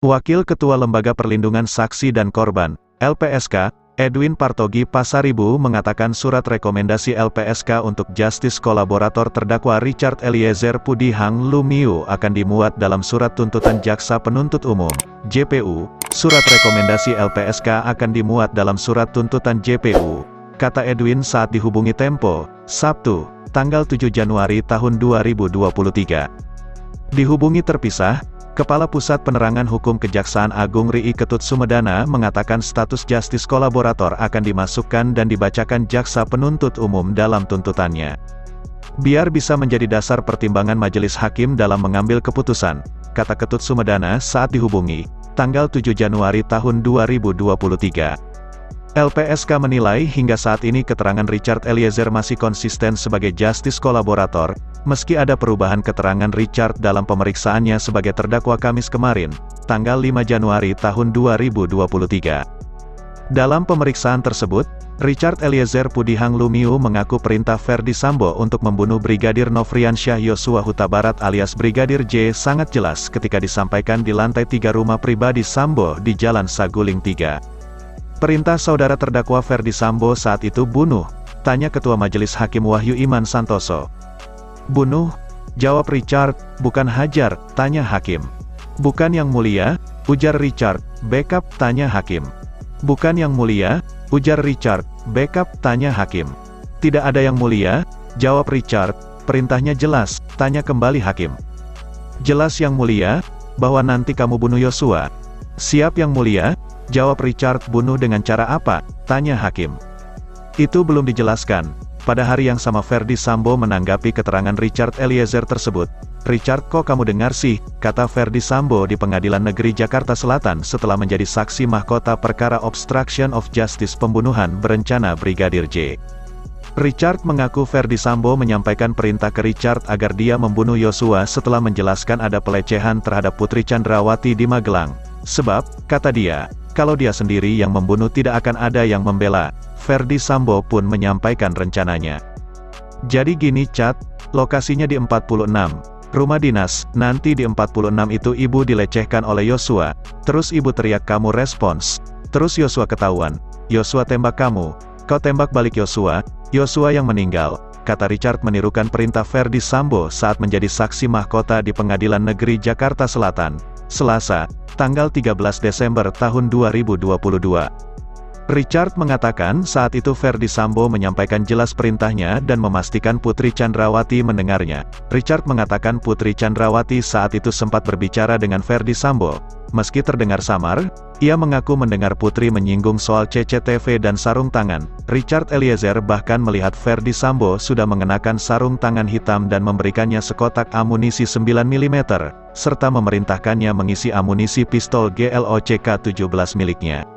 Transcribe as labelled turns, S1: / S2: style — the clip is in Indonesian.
S1: Wakil Ketua Lembaga Perlindungan Saksi dan Korban, LPSK, Edwin Partogi Pasaribu mengatakan surat rekomendasi LPSK untuk Justice Kolaborator terdakwa Richard Eliezer Pudihang Lumiu akan dimuat dalam surat tuntutan Jaksa Penuntut Umum, JPU. Surat rekomendasi LPSK akan dimuat dalam surat tuntutan JPU, kata Edwin saat dihubungi Tempo, Sabtu, tanggal 7 Januari tahun 2023. Dihubungi terpisah, Kepala Pusat Penerangan Hukum Kejaksaan Agung RI Ketut Sumedana mengatakan status Justice Kolaborator akan dimasukkan dan dibacakan Jaksa Penuntut Umum dalam tuntutannya. Biar bisa menjadi dasar pertimbangan majelis hakim dalam mengambil keputusan, kata Ketut Sumedana saat dihubungi, tanggal 7 Januari tahun 2023. LPSK menilai hingga saat ini keterangan Richard Eliezer masih konsisten sebagai Justice Kolaborator, meski ada perubahan keterangan Richard dalam pemeriksaannya sebagai terdakwa Kamis kemarin, tanggal 5 Januari tahun 2023. Dalam pemeriksaan tersebut, Richard Eliezer Pudihang Lumiu mengaku perintah Ferdy Sambo untuk membunuh Brigadir Nofriansyah Yosua Huta Barat alias Brigadir J sangat jelas ketika disampaikan di lantai 3 rumah pribadi Sambo di Jalan Saguling 3. Perintah saudara terdakwa Ferdy Sambo saat itu bunuh, tanya Ketua Majelis Hakim Wahyu Iman Santoso. Bunuh? Jawab Richard, bukan hajar, tanya hakim. Bukan yang mulia, ujar Richard, backup, tanya hakim. Bukan yang mulia, ujar Richard, backup, tanya hakim. Tidak ada yang mulia, jawab Richard, perintahnya jelas, tanya kembali hakim. Jelas yang mulia, bahwa nanti kamu bunuh Yosua. Siap yang mulia, jawab Richard. Bunuh dengan cara apa? Tanya hakim. Itu belum dijelaskan. Pada hari yang sama Ferdy Sambo menanggapi keterangan Richard Eliezer tersebut. Richard, kok kamu dengar sih, kata Ferdy Sambo di Pengadilan Negeri Jakarta Selatan setelah menjadi saksi mahkota perkara obstruction of justice pembunuhan berencana Brigadir J. Richard mengaku Ferdy Sambo menyampaikan perintah ke Richard agar dia membunuh Yosua setelah menjelaskan ada pelecehan terhadap Putri Chandrawati di Magelang. Sebab, kata dia, kalau dia sendiri yang membunuh tidak akan ada yang membela. Ferdy Sambo pun menyampaikan rencananya. Jadi gini Cat, lokasinya di 46, rumah dinas, nanti di 46 itu ibu dilecehkan oleh Yosua, terus ibu teriak kamu respons, terus Yosua ketahuan, Yosua tembak kamu, kau tembak balik Yosua, Yosua yang meninggal, kata Richard menirukan perintah Ferdy Sambo saat menjadi saksi mahkota di Pengadilan Negeri Jakarta Selatan, Selasa, tanggal 13 Desember tahun 2022. Richard mengatakan saat itu Ferdy Sambo menyampaikan jelas perintahnya dan memastikan Putri Chandrawati mendengarnya. Richard mengatakan Putri Chandrawati saat itu sempat berbicara dengan Ferdy Sambo. Meski terdengar samar, ia mengaku mendengar Putri menyinggung soal CCTV dan sarung tangan. Richard Eliezer bahkan melihat Ferdy Sambo sudah mengenakan sarung tangan hitam dan memberikannya sekotak amunisi 9 mm, serta memerintahkannya mengisi amunisi pistol GLOCK 17 miliknya.